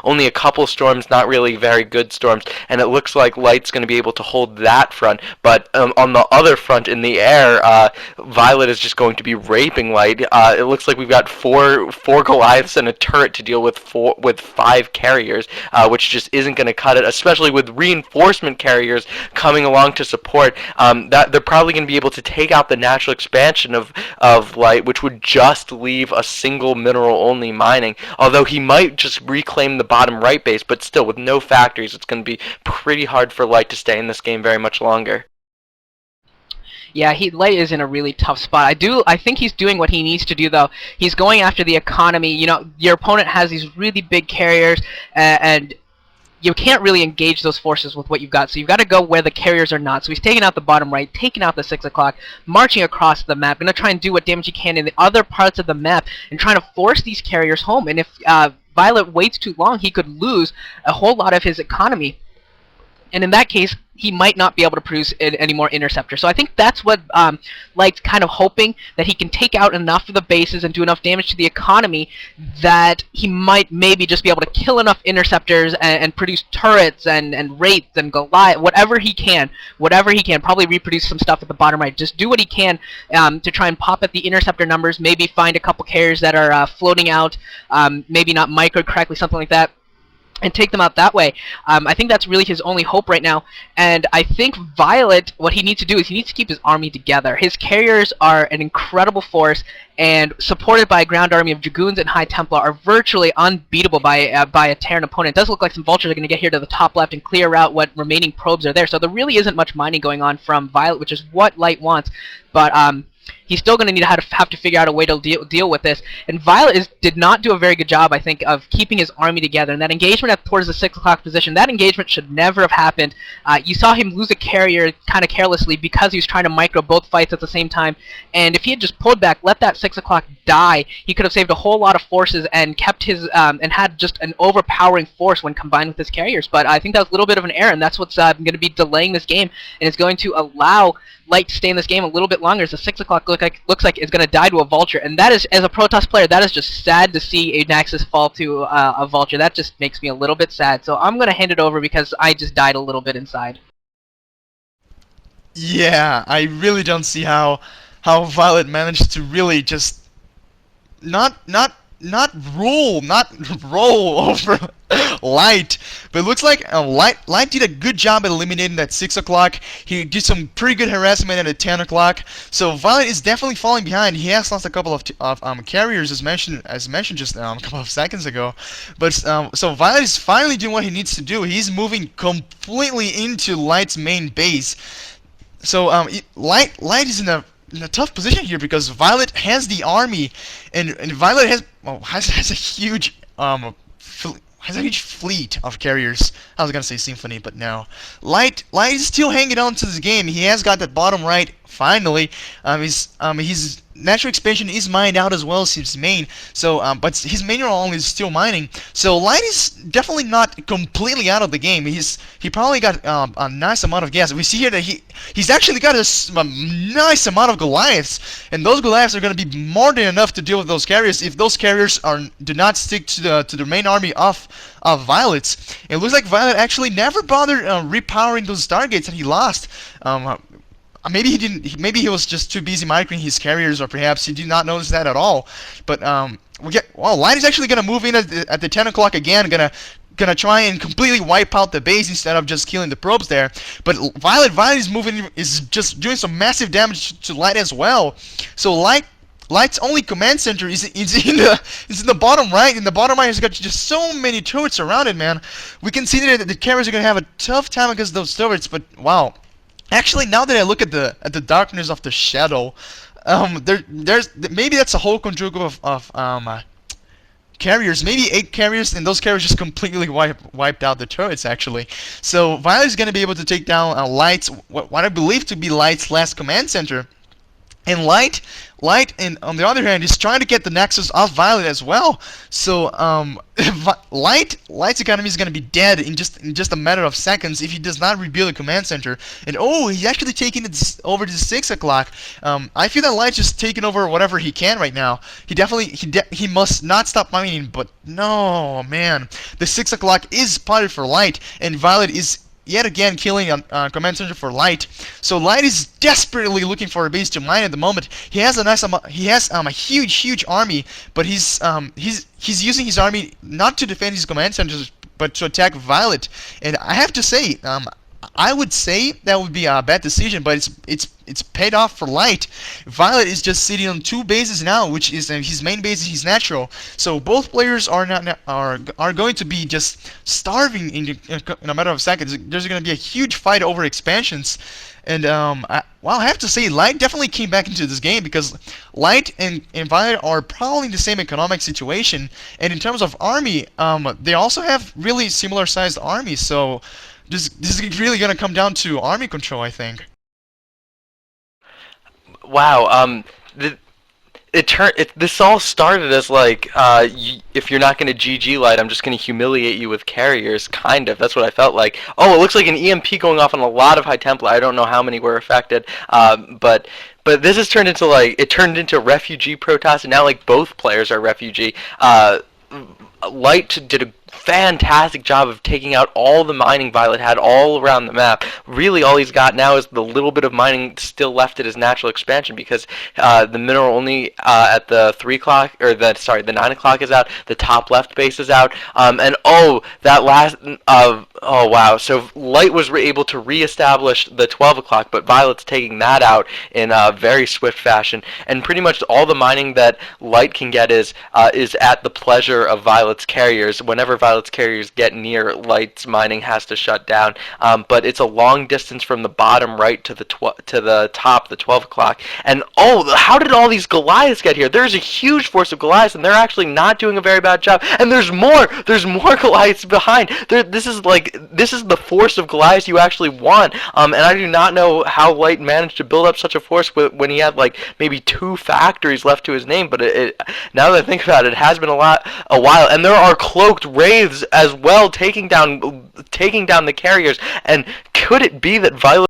only a couple storms, not really very good storms, and it looks like Light's going to be able to hold that front. But on the other front in the air, Violet is just going to be raping Light. It looks like we've got four Goliaths and a turret to deal with with 5 carriers, which just isn't going to cut it, especially with reinforcement carriers coming along to support. That they're probably going to be able to take out the natural expansion of Light, which would just leave a single mineral only mining. Although he might just reclaim the bottom right base, but still with no factories, it's going to be pretty hard for Light to stay in this game very much longer. Yeah, Light is in a really tough spot. I think he's doing what he needs to do, though. He's going after the economy. You know, your opponent has these really big carriers, and you can't really engage those forces with what you've got, so you've got to go where the carriers are not. So he's taking out the bottom right, taking out the 6 o'clock, marching across the map, going to try and do what damage he can in the other parts of the map, and trying to force these carriers home. And if Violet waits too long, he could lose a whole lot of his economy. And in that case, he might not be able to produce any more interceptors. So I think that's what Light's kind of hoping, that he can take out enough of the bases and do enough damage to the economy that he might maybe just be able to kill enough interceptors and produce turrets and wraiths and Goliath, whatever he can, probably reproduce some stuff at the bottom right. Just do what he can to try and pop at the interceptor numbers, maybe find a couple carriers that are floating out, maybe not microed correctly, something like that, and take them out that way. I think that's really his only hope right now. And I think Violet, what he needs to do is he needs to keep his army together. His carriers are an incredible force, and supported by a ground army of Dragoons and High Templar are virtually unbeatable by a Terran opponent. It does look like some Vultures are going to get here to the top left and clear out what remaining probes are there. So there really isn't much mining going on from Violet, which is what Light wants. But he's still going to have to figure out a way to deal with this. And Violet did not do a very good job, I think, of keeping his army together. And that engagement towards the 6 o'clock position, that engagement should never have happened. You saw him lose a carrier kind of carelessly because he was trying to micro both fights at the same time. And if he had just pulled back, let that 6 o'clock die, he could have saved a whole lot of forces and kept his and had just an overpowering force when combined with his carriers. But I think that was a little bit of an error, and that's what's going to be delaying this game, and it's going to allow Light to stay in this game a little bit longer, as the 6 o'clock looks like it's going to die to a Vulture. And that is, as a Protoss player, that is just sad to see a Nexus fall to a Vulture. That just makes me a little bit sad. So I'm going to hand it over because I just died a little bit inside. Yeah, I really don't see how Violet managed to really just not roll over Light, but it looks like Light did a good job at eliminating that 6 o'clock. He did some pretty good harassment at the 10 o'clock. So Violet is definitely falling behind. He has lost a couple of carriers, as mentioned just a couple of seconds ago. But so Violet is finally doing what he needs to do. He's moving completely into Light's main base. So Light is in a tough position here because Violet has the army, and Violet has a huge fleet of carriers. I was gonna say symphony, but no. Light is still hanging on to this game. He has got that bottom right finally. His natural expansion is mined out as well as his main. So, but his mineral only is still mining. So Light is definitely not completely out of the game. He probably got a nice amount of gas. We see here that he's actually got a nice amount of Goliaths, and those Goliaths are going to be more than enough to deal with those carriers if those carriers do not stick to the main army of Violet's. It looks like Violet actually never bothered repowering those targets that he lost. Maybe he didn't. Maybe he was just too busy microing his carriers, or perhaps he did not notice that at all. But Light is actually gonna move in at the 10 o'clock again. Gonna try and completely wipe out the base instead of just killing the probes there. But Violet is just doing some massive damage to Light as well. So Light's only command center is in the bottom right. In the bottom right, has got just so many turrets around it, man. We can see that the carriers are gonna have a tough time against those turrets. But wow. Actually, now that I look at the darkness of the shadow, there's maybe that's a whole conjugate of carriers, maybe 8 carriers, and those carriers just completely wiped out the turrets actually. So Violet is gonna be able to take down Light's what I believe to be Light's last command center. And Light, and on the other hand, is trying to get the Nexus off Violet as well. So Light's economy is gonna be dead in just a matter of seconds if he does not rebuild a command center. And oh, he's actually taking it over to 6 o'clock. I feel that Light's just taking over whatever he can right now. He must not stop mining. But no, man, the 6 o'clock is plotted for Light, and Violet is yet again killing command center for Light. So Light is desperately looking for a base to mine at the moment. He has a huge army, but he's using his army not to defend his command centers, but to attack Violet. And I have to say, I would say that would be a bad decision, but it's paid off for Light. Violet is just sitting on 2 bases now, which is his main base is his natural. So both players are going to be just starving in a matter of seconds. There's going to be a huge fight over expansions. And I have to say, Light definitely came back into this game because Light and Violet are probably in the same economic situation. And in terms of army, they also have really similar sized armies. So this is really going to come down to army control, I think. Wow. This all started as like, if you're not going to GG Light, I'm just going to humiliate you with carriers. Kind of. That's what I felt like. Oh, it looks like an EMP going off on a lot of high template. I don't know how many were affected. But this has turned into it turned into refugee Protoss, and now like both players are refugee. Light did a fantastic job of taking out all the mining Violet had all around the map. Really, all he's got now is the little bit of mining still left at his natural expansion, because the mineral only at the 3 o'clock, or the 9 o'clock is out. The top left base is out. And oh, that last oh wow! So Light was able to reestablish the 12 o'clock, but Violet's taking that out in a very swift fashion. And pretty much all the mining that Light can get is at the pleasure of Violet's carriers. Whenever Violet's carriers get near, Light's mining has to shut down. But it's a long distance from the bottom right to the top, the 12 o'clock. And oh, how did all these Goliaths get here? There's a huge force of Goliaths, and they're actually not doing a very bad job. And there's more Goliaths behind. This is the force of Goliaths you actually want. And I do not know how Light managed to build up such a force when he had like maybe 2 factories left to his name. But now that I think about it, it has been a while. And there are cloaked wraiths as well taking down the carriers. And could it be that Violet